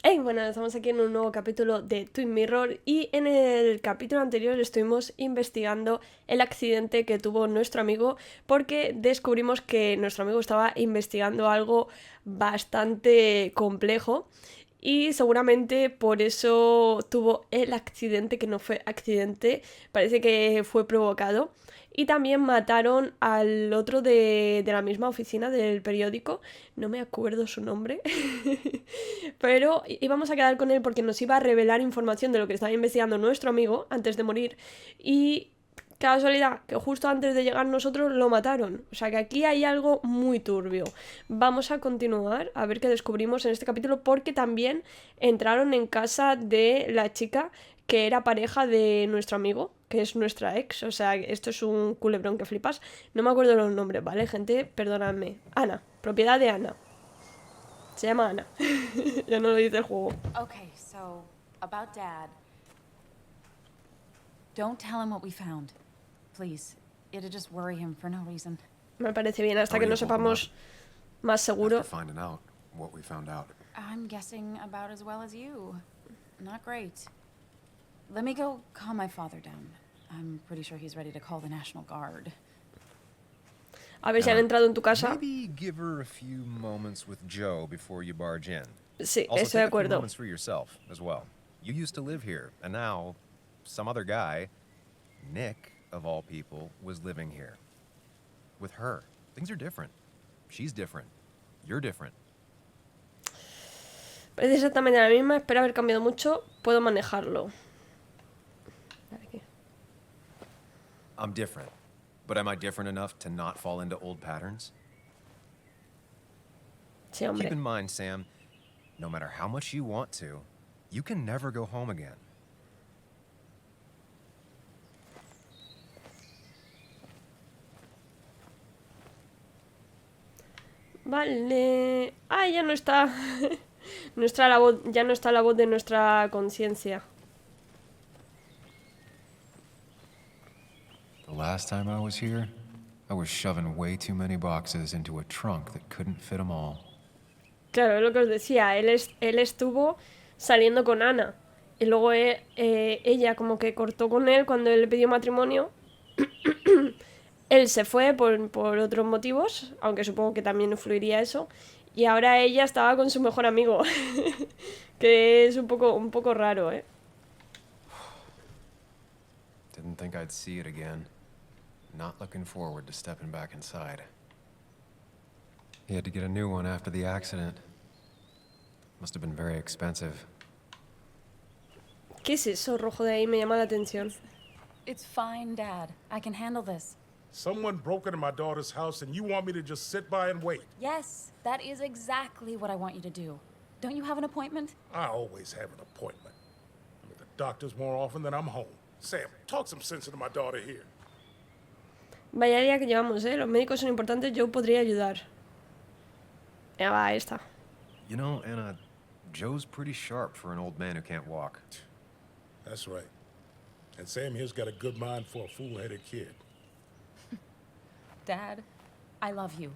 Hey, bueno, estamos aquí en un nuevo capítulo de Twin Mirror y en el capítulo anterior estuvimos investigando el accidente que tuvo nuestro amigo porque descubrimos que nuestro amigo estaba investigando algo bastante complejo y seguramente por eso tuvo el accidente, que no fue accidente, parece que fue provocado. Y también mataron al otro de la misma oficina del periódico, no me acuerdo su nombre, pero íbamos a quedar con él porque nos iba a revelar información de lo que estaba investigando nuestro amigo antes de morir y casualidad que justo antes de llegar nosotros lo mataron. O sea que aquí hay algo muy turbio. Vamos a continuar a ver qué descubrimos en este capítulo porque también entraron en casa de la chica que era pareja de nuestro amigo, que es nuestra ex. O sea, esto es un culebrón que flipas. No me acuerdo los nombres, ¿vale, gente? Perdonadme. Ana, propiedad de Ana. Se llama Ana. Ya no lo dice el juego. Okay, so about Dad. Don't tell him what we found. Please. It'll just worry him for no reason. Me parece bien, hasta que no sepamos más seguro. After finding out what we found out. I'm guessing about as well as you. Not great. Let me go calm my father down. I'm pretty sure he's ready to call the National Guard. A ver si han entrado en tu casa. Maybe give her a few moments with Joe before you barge in. Sí, Also, estoy de take a few acuerdo. moments for yourself as well. You used to live here, and now some other guy, Nick of all people, was living here with her. Things are different. She's different. You're different. Parece exactamente la misma, espero haber cambiado mucho, puedo manejarlo. I'm different. But am I different enough to not fall into old patterns? Sí, hombre. Keep in mind, Sam, no matter how much you want to, you can never go home again. Vale. Ah, ya no está. La voz, ya no está la voz de nuestra conciencia. The last time I was here, I was shoving way too many boxes into a trunk that couldn't fit them all. Claro, es lo que os decía, él estuvo saliendo con Ana. Y luego ella como que cortó con él cuando él le pidió matrimonio. Él se fue por otros motivos, aunque supongo que también influiría eso. Y ahora ella estaba con su mejor amigo. Que es un poco raro, ¿eh? Didn't think I'd see it again. Not looking forward to stepping back inside. He had to get a new one after the accident. Must have been very expensive. ¿Qué es eso rojo de ahí? Me llama la atención. It's fine, Dad. I can handle this. Someone broke into my daughter's house and you want me to just sit by and wait? Yes, that is exactly what I want you to do. Don't you have an appointment? I always have an appointment. I'm at the doctor's more often than I'm home. Sam, talk some sense into my daughter here. Vaya día que llevamos, ¿eh? Los médicos son importantes, yo podría ayudar. Ya va, esta. You know, Anna, Joe's pretty sharp for an old man who can't walk. That's right. And Sam here's got a good mind for a fool-headed kid. Dad, I love you.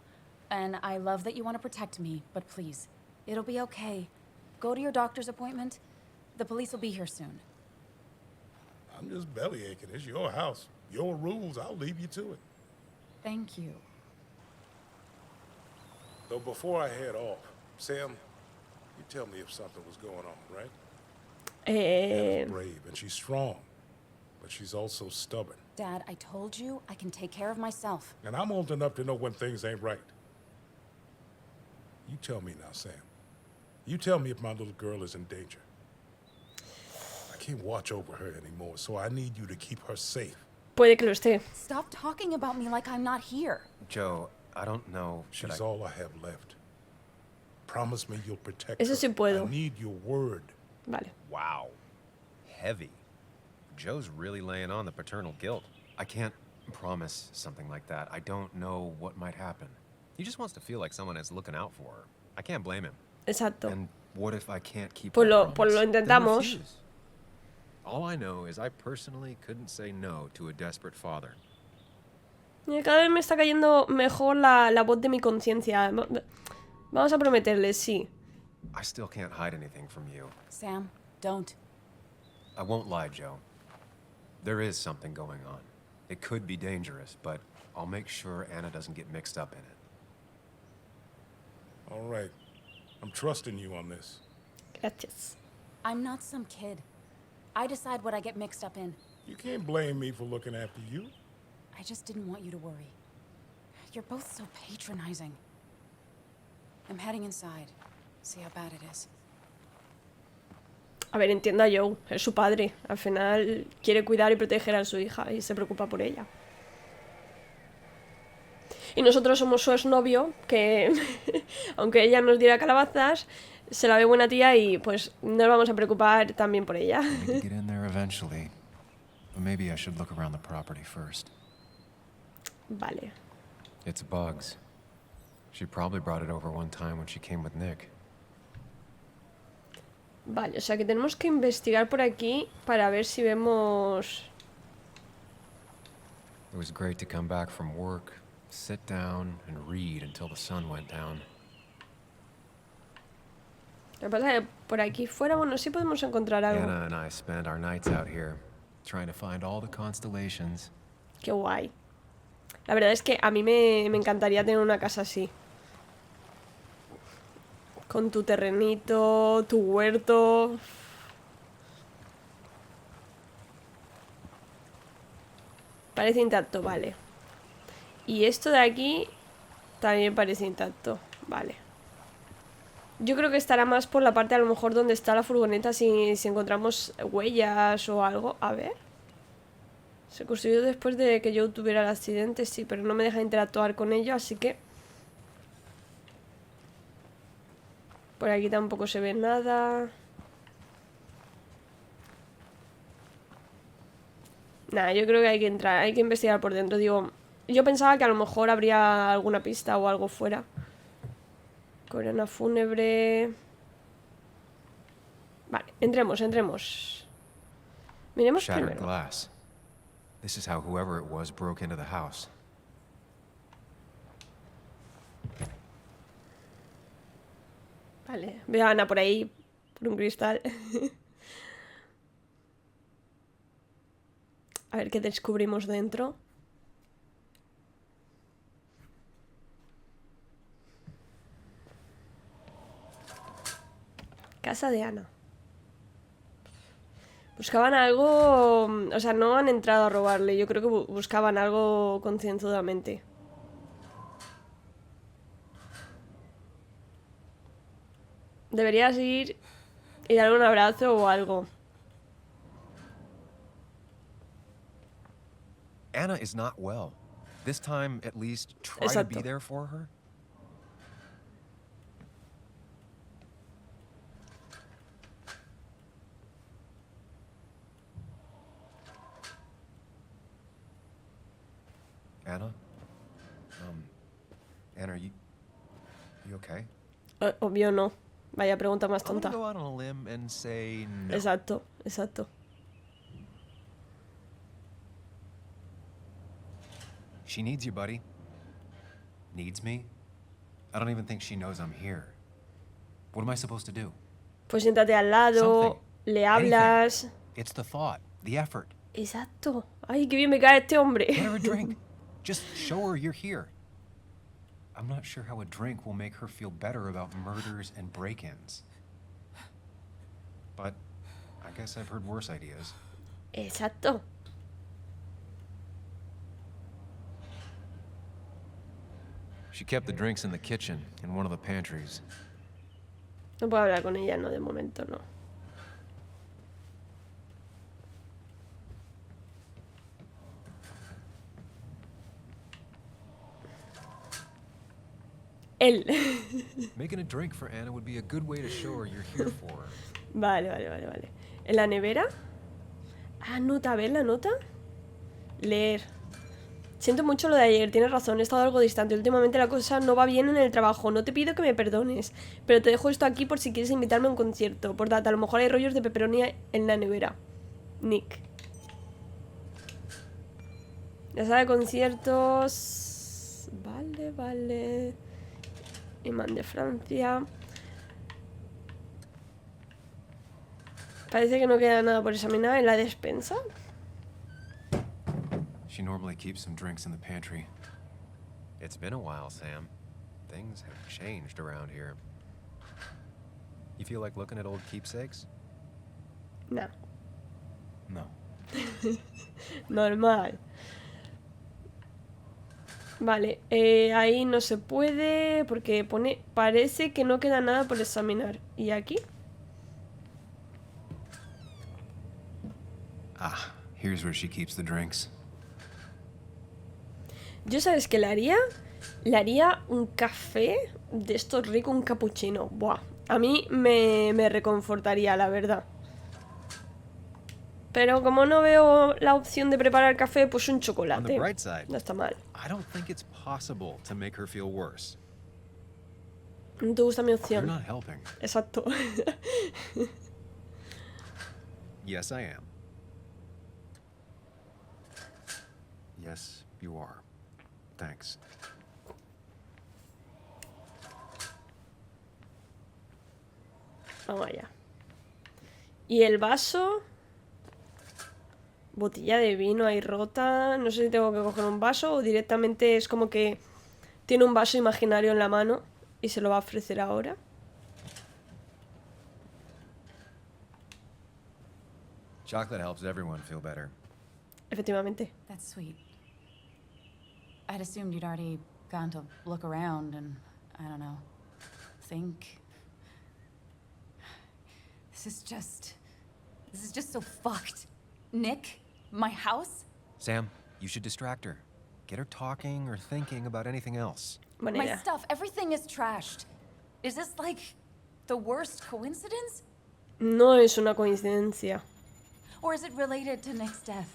And I love that you want to protect me, but please, it'll be okay. Go to your doctor's appointment. The police will be here soon. I'm just bellyaching. It's your house. Your rules. I'll leave you to it. Thank you. Though before I head off, Sam, you tell me if something was going on, right? Anna's brave and she's strong, but she's also stubborn. Dad, I told you I can take care of myself. And I'm old enough to know when things ain't right. You tell me now, Sam. You tell me if my little girl is in danger. I can't watch over her anymore, so I need you to keep her safe. Puede que lo esté. Stop talking about me like I'm not here. Joe, I don't know. She's all I have left. Promise me you'll protect Eso her. sí puedo. I need your word. Vale. Wow. Heavy. Joe's really laying on the paternal guilt. I can't promise something like that. I don't know what might happen. He just wants to feel like someone is looking out for her. I can't blame him. Exacto. And what if I can't keep Pues that lo promise? Then intentamos. refuse. All I know is I personally couldn't say no to a desperate father. Cada vez me está cayendo mejor la voz de mi conciencia. Vamos a prometerle, sí. I still can't hide anything from you. Sam, don't. I won't lie, Joe. There is something going on. It could be dangerous, but I'll make sure Anna doesn't get mixed up in it. All right. I'm trusting you on this. Gracias. I'm not some kid. I decide what I get mixed up in. You can't blame me for looking after you. I just didn't want you to worry. You're both so patronizing. I'm heading inside. See how bad it is. A ver, entiendo a Joe, es su padre. Al final quiere cuidar y proteger a su hija y se preocupa por ella. Y nosotros somos su exnovio, que aunque ella nos diera calabazas, se la ve buena tía y pues nos vamos a preocupar también por ella. I need to get in there eventually. But maybe I should look around the property first. Vale. It's bugs. She probably brought it over one time when she came with Nick. Vale, o sea que tenemos que investigar por aquí para ver si vemos... It was great to come back from work, sit down, and read until the sun went down. Lo que pasa es que por aquí fuera, bueno, sí podemos encontrar algo. Anna and I spend our nights out here, trying to find all the constellations. Qué guay. La verdad es que a mí me encantaría tener una casa así. Con tu terrenito, tu huerto. Parece intacto, vale. Y esto de aquí también parece intacto, vale. Yo creo que estará más por la parte a lo mejor donde está la furgoneta si encontramos huellas o algo. A ver. Se construyó después de que yo tuviera el accidente, sí, pero no me deja interactuar con ello, así que... Por aquí tampoco se ve nada. Nada, yo creo que hay que entrar, hay que investigar por dentro. Digo, yo pensaba que a lo mejor habría alguna pista o algo fuera. Corona fúnebre. Vale, entremos. Miremos Shattered primero. glass. This is how whoever it was broke into the house. Vale, veo a Ana por ahí, por un cristal. A ver qué descubrimos dentro. Casa de Ana. Buscaban algo... O sea, no han entrado a robarle. Yo creo que buscaban algo concienzudamente. Deberías ir y darle un abrazo o algo. Anna is not well. This time, at least, try to be Exacto. there for her. Anna? Anna, are you okay? Obvio no. Vaya pregunta más I'm gonna tonta. go out on a limb and say no. Exacto, exacto. She needs you, buddy. Needs me? I don't even think she knows I'm here. What am I supposed to do? Pues siéntate al lado, Something. le hablas. It's the thought, the effort. Exacto. Ay, qué bien me cae este hombre. Get her a drink. Just show her you're here. I'm not sure how a drink will make her feel better about murders and break-ins. But I guess I've heard worse ideas. Exacto. She kept the drinks in the kitchen, in one of the pantries. No puedo hablar con ella, no, de momento no. Él. Making a drink for Anna would be a good way to show her you're here for her. Vale. ¿En la nevera? Ah, nota, a ver la nota. Leer. Siento mucho lo de ayer, tienes razón, he estado algo distante. Últimamente la cosa no va bien en el trabajo. No te pido que me perdones, pero te dejo esto aquí por si quieres invitarme a un concierto. Por tanto, a lo mejor hay rollos de pepperoni en la nevera. Nick. La sala de conciertos... Vale. Imán de Francia. Parece que no queda nada por examinar en la despensa. She normally keeps some drinks in the pantry. It's been a while, Sam. Things have changed around here. You feel like looking at old keepsakes? No. No. Normal. Vale, ahí no se puede porque pone... Parece que no queda nada por examinar. ¿Y aquí? Ah, here's where she keeps the drinks. ¿Yo sabes qué le haría? Le haría un café de estos ricos, un cappuccino. Buah, a mí me reconfortaría, la verdad. Pero como no veo la opción de preparar café, pues un chocolate. No está mal. I don't think it's possible to make her feel worse. No te gusta mi opción. You're not helping. Exacto. Yes, I am. Yes, you are. Thanks. Vamos allá. Y el vaso... Botella de vino ahí rota. No sé si tengo que coger un vaso o directamente es como que tiene un vaso imaginario en la mano y se lo va a ofrecer ahora. Chocolate helps everyone feel better. Efectivamente. That's sweet. I'd assumed you'd already gone to look around and, I don't know, think. This is just so fucked. Nick? My house? Sam, you should distract her. Get her talking or thinking about anything else. Buena My idea. stuff, everything is trashed. Is this like the worst coincidence? No es una coincidencia. Or is it related to Nick's death?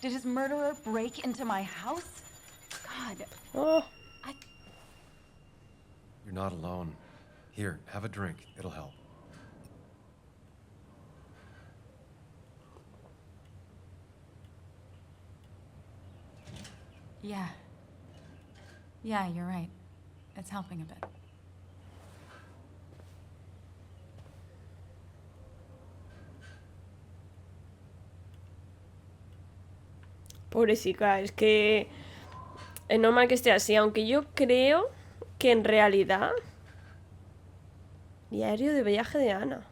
Did his murderer break into my house? God, Oh, You're not alone. Here, have a drink. It'll help. yeah. Yeah, you're right. It's helping a bit. pobrecita, es que es normal que esté así, aunque yo creo que en realidad... Diario de viaje de Ana.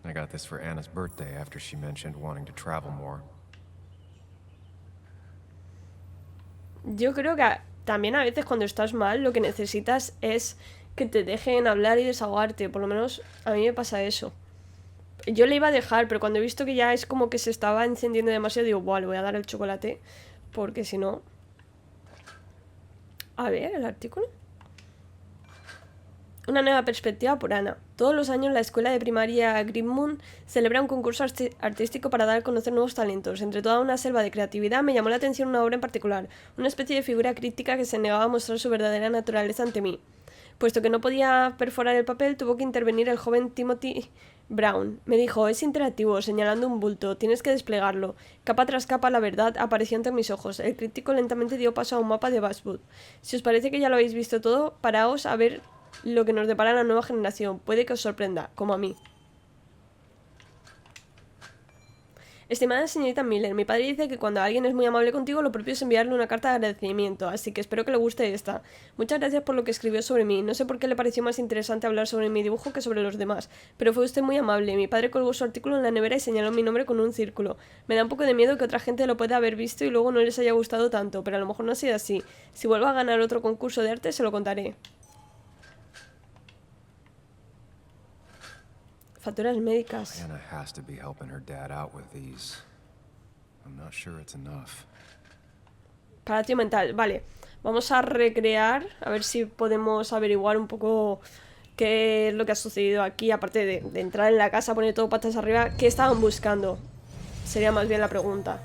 I got this for Anna's birthday after she mentioned wanting to travel more. Yo creo que también a veces cuando estás mal lo que necesitas es que te dejen hablar y desahogarte. Por lo menos a mí me pasa eso. Yo le iba a dejar, pero cuando he visto que ya es como que se estaba encendiendo demasiado, digo, buah, le voy a dar el chocolate. Porque si no... A ver, el artículo. Una nueva perspectiva por Ana. Todos los años la escuela de primaria Greenmoon celebra un concurso artístico para dar a conocer nuevos talentos. Entre toda una selva de creatividad me llamó la atención una obra en particular, una especie de figura crítica que se negaba a mostrar su verdadera naturaleza ante mí. Puesto que no podía perforar el papel, tuvo que intervenir el joven Timothy Brown. Me dijo, es interactivo, señalando un bulto, tienes que desplegarlo. Capa tras capa la verdad apareció ante mis ojos. El crítico lentamente dio paso a un mapa de Westwood. Si os parece que ya lo habéis visto todo, paraos a ver lo que nos depara la nueva generación. Puede que os sorprenda, como a mí. Estimada señorita Miller, mi padre dice que cuando alguien es muy amable contigo, lo propio es enviarle una carta de agradecimiento, así que espero que le guste esta. Muchas gracias por lo que escribió sobre mí. No sé por qué le pareció más interesante hablar sobre mi dibujo que sobre los demás, pero fue usted muy amable. Mi padre colgó su artículo en la nevera y señaló mi nombre con un círculo. Me da un poco de miedo que otra gente lo pueda haber visto y luego no les haya gustado tanto, pero a lo mejor no ha sido así. Si vuelvo a ganar otro concurso de arte, se lo contaré. Facturas médicas. Anna has to be helping her dad out with these. I'm not sure it's enough. Palatio mental, vale. Vamos a recrear, a ver si podemos averiguar un poco qué es lo que ha sucedido aquí, aparte de entrar en la casa, poner todo patas arriba. ¿Qué estaban buscando? Sería más bien la pregunta.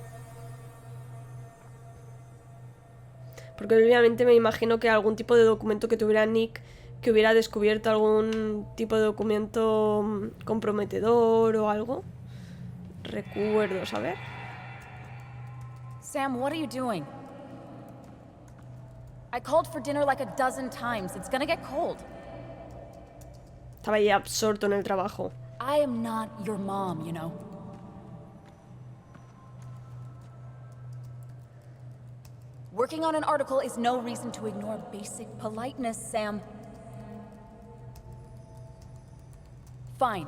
Porque obviamente me imagino que algún tipo de documento que tuviera Nick, que hubiera descubierto algún tipo de documento comprometedor o algo. Recuerdos, a ver. Sam, what are you doing? I called for dinner like a dozen times. It's gonna get cold. Estaba ahí absorto en el trabajo. I am not your mom, you know? Working on an article is no reason to ignore basic politeness, Sam. Fine.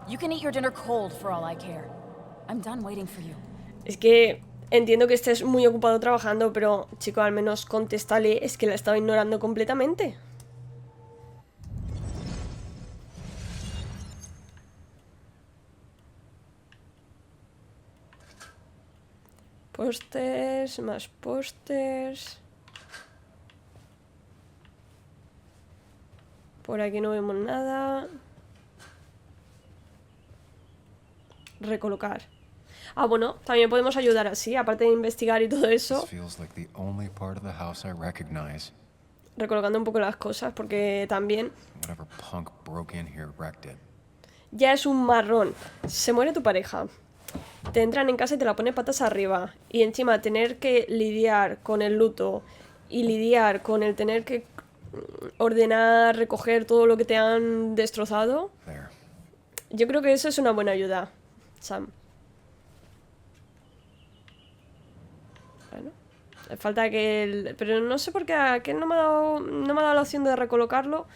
You can eat your dinner cold for all I care. I'm done waiting for you. Es que entiendo que estés muy ocupado trabajando, pero, chico, al menos contéstale, es que la estaba ignorando completamente. Pósters, más pósters. Por aquí no vemos nada. Recolocar. Ah, bueno, también podemos ayudar así, aparte de investigar y todo eso. Recolocando un poco las cosas, porque también... Ya es un marrón. Se muere tu pareja. Te entran en casa y te la ponen patas arriba. Y encima tener que lidiar con el luto y lidiar con el tener que ordenar, recoger todo lo que te han destrozado. Yo creo que eso es una buena ayuda, Sam. Bueno, falta que... Pero no sé por qué, que no me ha dado la opción de recolocarlo.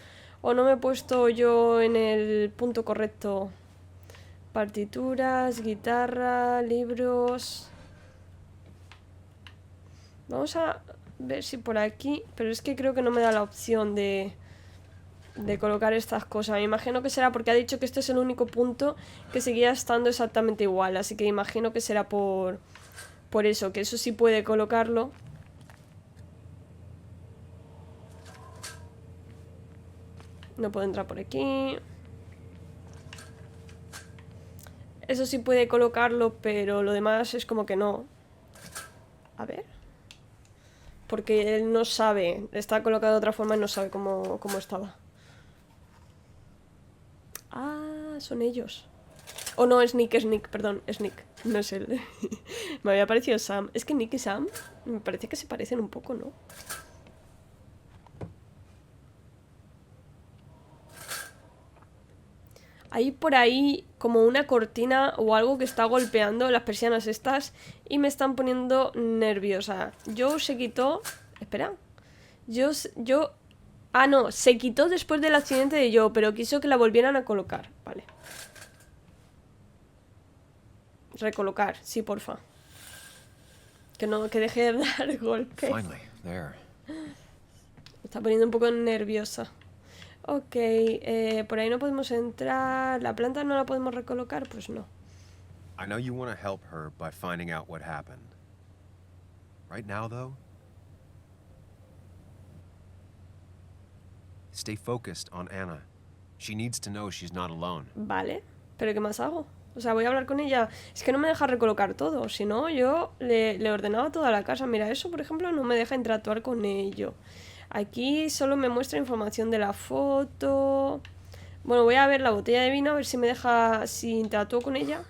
O no me he puesto yo en el punto correcto. Partituras, guitarra, libros... Vamos a ver si por aquí... Pero es que creo que no me da la opción de colocar estas cosas. Me imagino que será porque ha dicho que este es el único punto que seguía estando exactamente igual. Así que imagino que será por eso, que eso sí puede colocarlo. No puedo entrar por aquí. Eso sí puede colocarlo, pero lo demás es como que no. A ver. Porque él no sabe. Está colocado de otra forma y no sabe cómo estaba. Ah, son ellos. Oh, no, es Nick, perdón, es Nick. No es él. Me había parecido Sam. Es que Nick y Sam me parece que se parecen un poco, ¿no? Hay por ahí como una cortina o algo que está golpeando las persianas estas y me están poniendo nerviosa. Joe se quitó... Espera. Yo... Ah, no, se quitó después del accidente de Joe, pero quiso que la volvieran a colocar. Vale. Recolocar, sí, porfa. Que no, que deje de dar golpes. Me está poniendo un poco nerviosa. Ok, por ahí no podemos entrar. ¿La planta no la podemos recolocar? Pues no. I know you want to help her by finding out what happened. Right now, though, stay focused on Anna. She needs to know she's not alone. Vale, pero ¿qué más hago? O sea, voy a hablar con ella. Es que no me deja recolocar todo. Si no, yo le ordenaba toda la casa. Mira, eso, por ejemplo, no me deja interactuar con ello. Aquí solo me muestra información de la foto. Bueno, voy a ver la botella de vino, a ver si me deja, si interactúo con ella.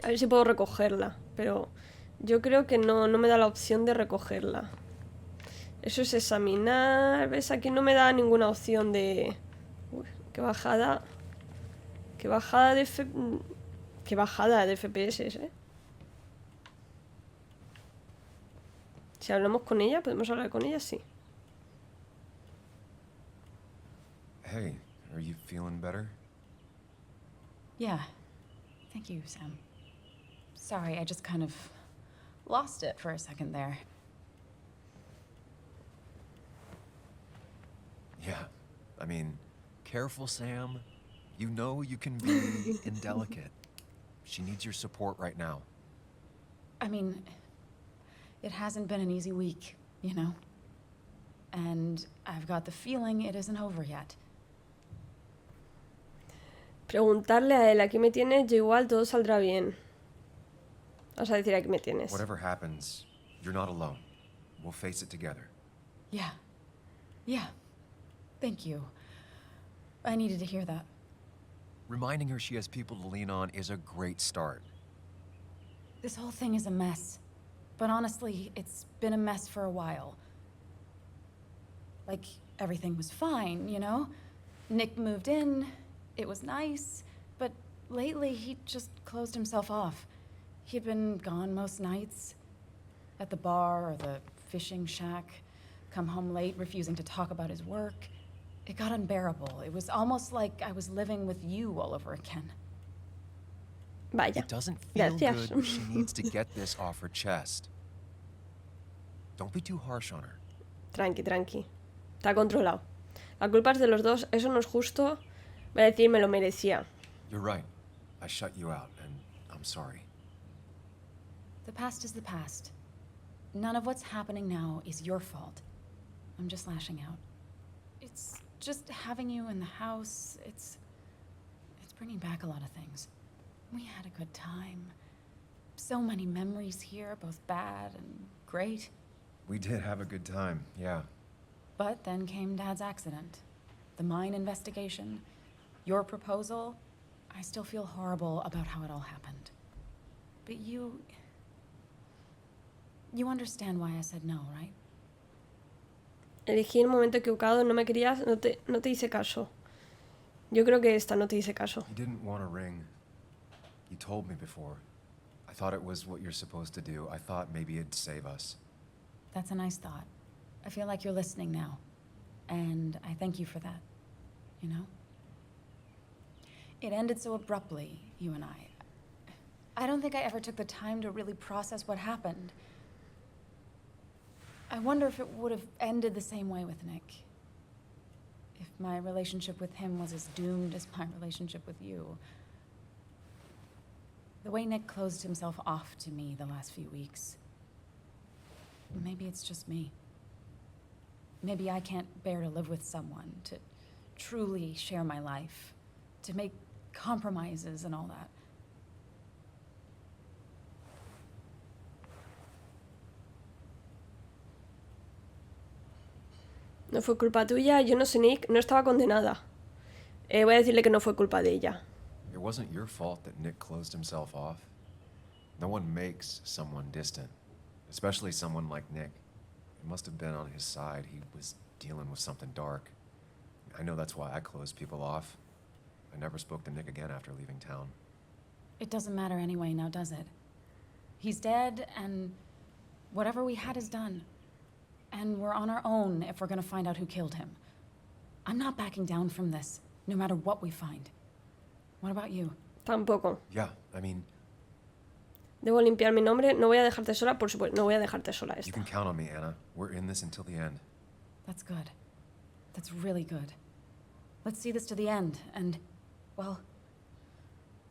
A ver si puedo recogerla, pero yo creo que no me da la opción de recogerla. Eso es examinar. ¿Ves? Aquí no me da ninguna opción de... Uy, qué bajada. Qué bajada de FPS, ¿eh? Si hablamos con ella, ¿podemos hablar con ella? Sí. Hey, are you feeling better? Yeah. Thank you, Sam. Sorry, I just kind of lost it for a second there. Yeah, I mean, careful, Sam. You know you can be indelicate. She needs your support right now. I mean... It hasn't been an easy week, you know? And I've got the feeling it isn't over yet. Preguntarle a él, aquí me tienes, yo igual todo saldrá bien. Vas a decir, aquí me tienes. Whatever happens, you're not alone. We'll face it together. Yeah. Yeah. Thank you. I needed to hear that. Reminding her she has people to lean on is a great start. This whole thing is a mess. But honestly, it's been a mess for a while. Like, everything was fine, you know? Nick moved in, it was nice, but lately he just closed himself off. He'd been gone most nights, at the bar or the fishing shack, come home late, refusing to talk about his work. It got unbearable. It was almost like I was living with you all over again. Vaya. It doesn't feel Gracias. good. She needs to get this off her chest. Don't be too harsh on her. Tranqui, tranqui. Está controlado. La culpa es de los dos, eso no es justo. Voy a decir, me lo merecía. You're right. I shut you out, and I'm sorry. The past is the past. None of what's happening now is your fault. I'm just lashing out. It's just having you in the house, it's bringing back a lot of things. We had a good time. So many memories here, both bad and great. We did have a good time, yeah. But then came Dad's accident. The mine investigation. Your proposal. I still feel horrible about how it all happened. But you understand why I said no, right? Elegí el momento equivocado, no me querías, no te hice caso. Yo creo que esta no te hice caso. You didn't want a ring. You told me before. I thought it was what you're supposed to do. I thought maybe it'd save us. That's a nice thought. I feel like you're listening now. And I thank you for that. You know? It ended so abruptly, you and I. I don't think I ever took the time to really process what happened. I wonder if it would have ended the same way with Nick. If my relationship with him was as doomed as my relationship with you. The way Nick closed himself off to me the last few weeks. Maybe it's just me. Maybe I can't bear to live with someone, to truly share my life, to make compromises and all that. No fue culpa tuya, yo no sé, Nick, no estaba condenada. Voy a decirle que no fue culpa de ella. It wasn't your fault that Nick closed himself off. No one makes someone distant, especially someone like Nick. It must have been on his side. He was dealing with something dark. I know that's why I closed people off. I never spoke to Nick again after leaving town. It doesn't matter anyway now, does it? He's dead, and whatever we had is done. And we're on our own if we're gonna find out who killed him. I'm not backing down from this, no matter what we find. What about you? Tampoco. Yeah, I mean, Debo limpiar mi nombre, no voy a dejarte sola, por supuesto, no voy a dejarte sola you esta. can count on me, Anna. We're in this until the end. That's good. That's really good. Let's see this to the end, and, well,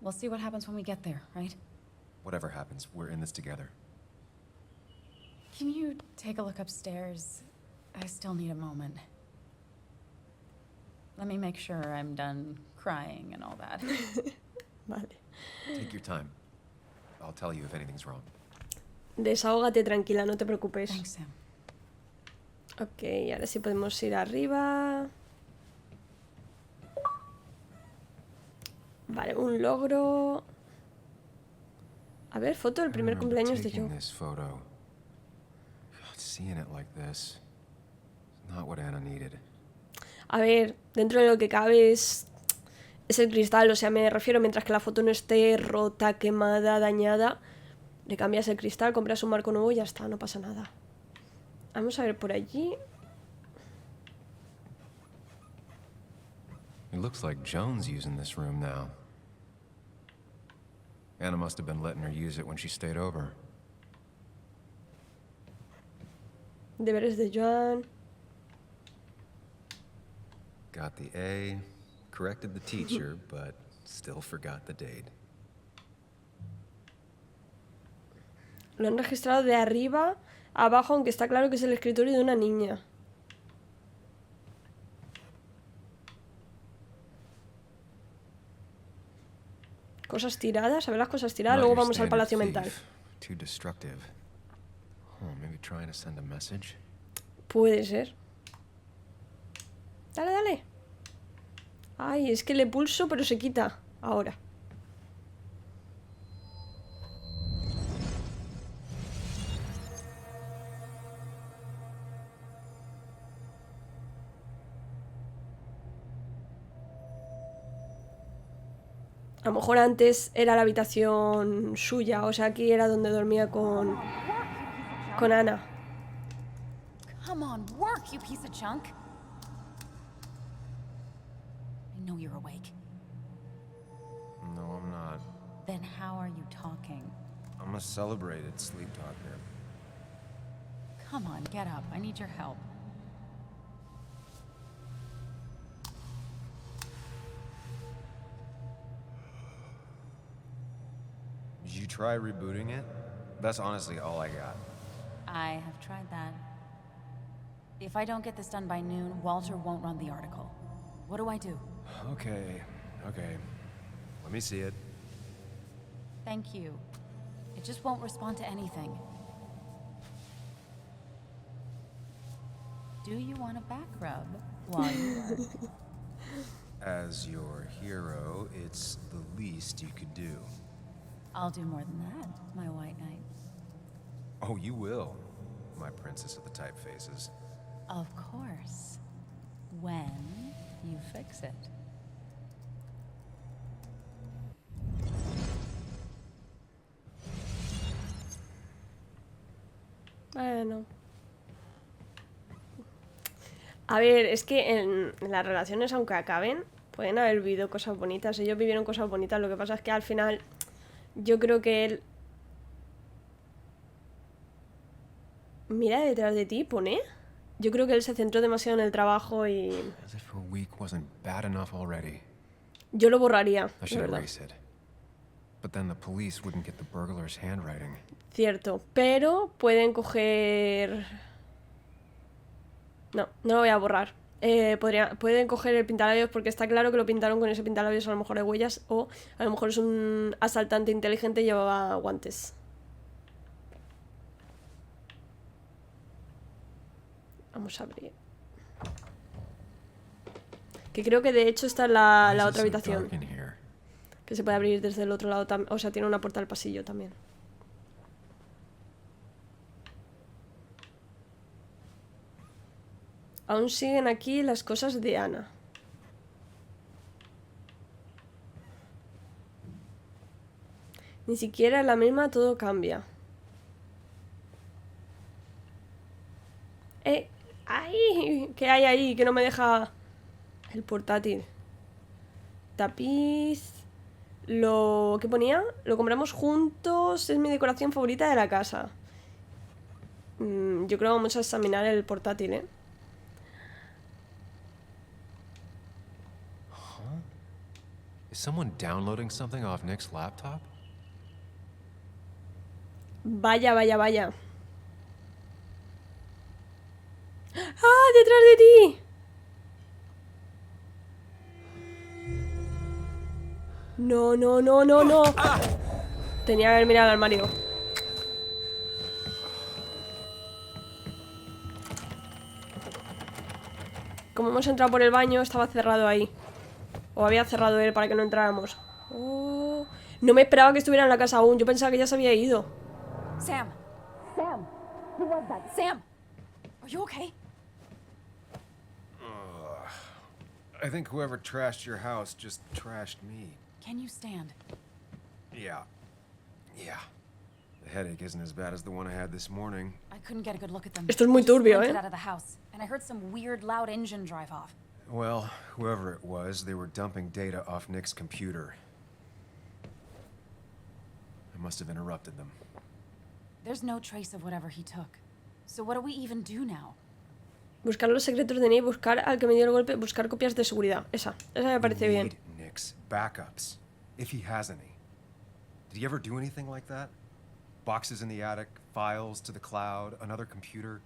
we'll see what happens when we get there, right? Whatever happens, we're in this together. Can you take a look upstairs? I still need a moment. Let me make sure I'm done crying and all that. Vale. Take your time. I'll tell you if anything's wrong. Desahógate tranquila, no te preocupes. Thanks, Sam. Ok, ahora sí podemos ir arriba. Vale, un logro. A ver, foto del primer cumpleaños de Joe. This photo. God, seeing it like this. It's not what Anna needed. A ver, dentro de lo que cabe es el cristal, o sea, me refiero, mientras que la foto no esté rota, quemada, dañada, le cambias el cristal, compras un marco nuevo y ya está, no pasa nada. Vamos a ver por allí. It looks like Joan's using this room now. Anna must have been letting her use it when she stayed over. Deberes de Joan. Got the A, corrected the teacher, but still forgot the date. Lo han registrado de arriba a abajo, aunque está claro que es el escritorio de una niña. Cosas tiradas, a ver las cosas tiradas, luego vamos al palacio mental. Too destructive. Oh, maybe trying to send a message. Puede ser. Dale, dale. Ay, es que le pulso, pero se quita. Ahora. A lo mejor antes era la habitación suya, o sea, aquí era donde dormía con Ana. Come on, work, you piece of junk. I know you're awake. No, I'm not. Then how are you talking? I'm a celebrated sleep talker. Come on, get up. I need your help. Did you try rebooting it? That's honestly all I got. I have tried that. If I don't get this done by noon, Walter won't run the article. What do I do? Okay. Let me see it. Thank you. It just won't respond to anything. Do you want a back rub while you work? As your hero, it's the least you could do. I'll do more than that, my white knight. Oh, you will, my princess of the typefaces. Of course. When you fix it. Bueno. A ver, es que en las relaciones, aunque acaben, pueden haber vivido cosas bonitas. Ellos vivieron cosas bonitas, lo que pasa es que al final yo creo que él... Mira detrás de ti, pone. Yo creo que él se centró demasiado en el trabajo y... As if a week wasn't bad enough already. Yo lo borraría, I de should verdad. erase it. But then the police wouldn't get the burglar's handwriting. Cierto, pero pueden coger... No lo voy a borrar. Pueden coger el pintalabios porque está claro que lo pintaron con ese pintalabios, a lo mejor de huellas, o a lo mejor es un asaltante inteligente y llevaba guantes. Vamos a abrir. Que creo que de hecho está en la otra habitación. Que se puede abrir desde el otro lado también. O sea, tiene una puerta al pasillo también. Aún siguen aquí las cosas de Ana. Ni siquiera en la misma todo cambia. ¡Ay! ¿Qué hay ahí? Que no me deja el portátil. Tapiz. ¿Qué ponía? Lo compramos juntos. Es mi decoración favorita de la casa. Yo creo que vamos a examinar el portátil, ¿eh? Is someone downloading something off Nick's laptop? Vaya. ¡Ah! ¡Detrás de ti! No. Tenía que haber mirado al armario. Como hemos entrado por el baño, estaba cerrado ahí. O había cerrado él para que no entráramos. Oh, no me esperaba que estuviera en la casa aún. Yo pensaba que ya se había ido. Sam! Who was that? Sam! Are you okay? I think whoever trashed your house just trashed me. Can you stand? Yeah. The headache isn't as bad as the one I had this morning. I couldn't get a good look at them. Esto es muy turbio, Out of the house, and I heard some weird loud engine drive off. Well, whoever it was, they were dumping data off Nick's computer. I must have interrupted them. There's no trace of whatever he took. So what do we even do now? Buscar los secretos de Nick, buscar al que me dio el golpe, buscar copias de seguridad. Esa me parece bien. Need Nick's backups, if he has any. Did he ever do anything like that? Boxes in the attic, files to the cloud, another computer?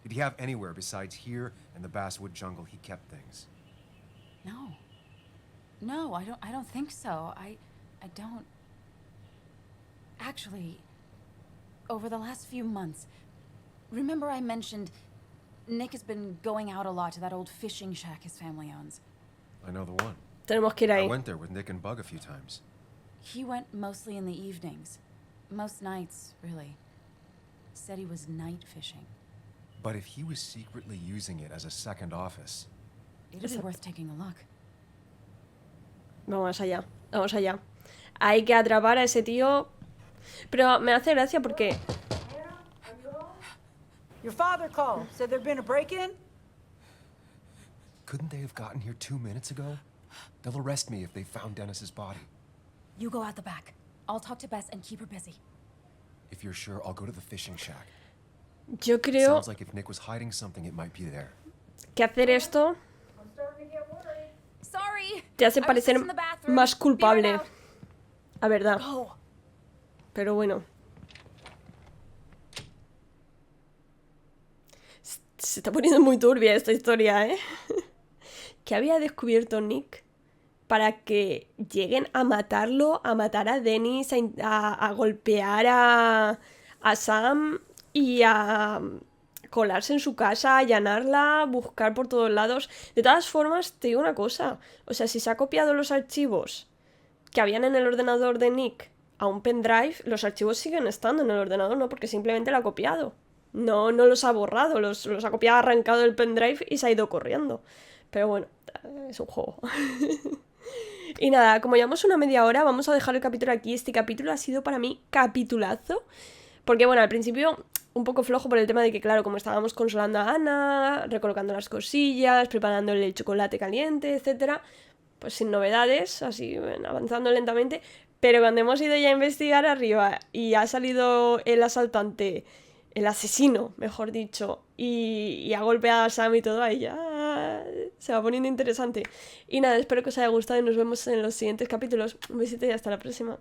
Did he have anywhere besides here and the basswood jungle he kept things? No, I don't think so. I don't... Actually, over the last few months, remember I mentioned Nick has been going out a lot to that old fishing shack his family owns. I know the one. Tenemos que ir I ahí. went there with Nick and Bug a few times. He went mostly in the evenings. Most nights, really. Said he was night fishing. But if he was secretly using it as a second office... It'd be worth taking a look. Vamos allá. Vamos allá. Hay que atrapar a ese tío. Pero me hace gracia porque... Your father called. Said there'd been a break-in? Couldn't they have gotten here 2 minutes ago? They'll arrest me if they found Dennis's body. You go out the back. I'll talk to Bess and keep her busy. If you're sure, I'll go to the fishing shack. Yo creo Sounds like if Nick was hiding something, it might be there. que hacer esto Sorry. te hace I was parecer just in the bathroom. más Be culpable. right out. La verdad. Go. Pero bueno. Se está poniendo muy turbia esta historia, ¿eh? ¿Qué había descubierto Nick para que lleguen a matarlo, a matar a Dennis, a golpear a Sam y a colarse en su casa, allanarla, buscar por todos lados? De todas formas, te digo una cosa. O sea, si se ha copiado los archivos que habían en el ordenador de Nick a un pendrive, los archivos siguen estando en el ordenador, ¿no? Porque simplemente lo ha copiado. No los ha borrado, los ha copiado, arrancado del pendrive y se ha ido corriendo. Pero bueno, es un juego. Y nada, como llevamos una media hora, vamos a dejar el capítulo aquí. Este capítulo ha sido para mí capitulazo. Porque bueno, al principio un poco flojo por el tema de que, claro, como estábamos consolando a Ana, recolocando las cosillas, preparándole el chocolate caliente, etcétera, pues sin novedades, así avanzando lentamente. Pero cuando hemos ido ya a investigar arriba y ha salido el asaltante, el asesino, mejor dicho, y ha golpeado a Sam y todo, ahí ya se va poniendo interesante. Y nada, espero que os haya gustado y nos vemos en los siguientes capítulos. Un besito y hasta la próxima.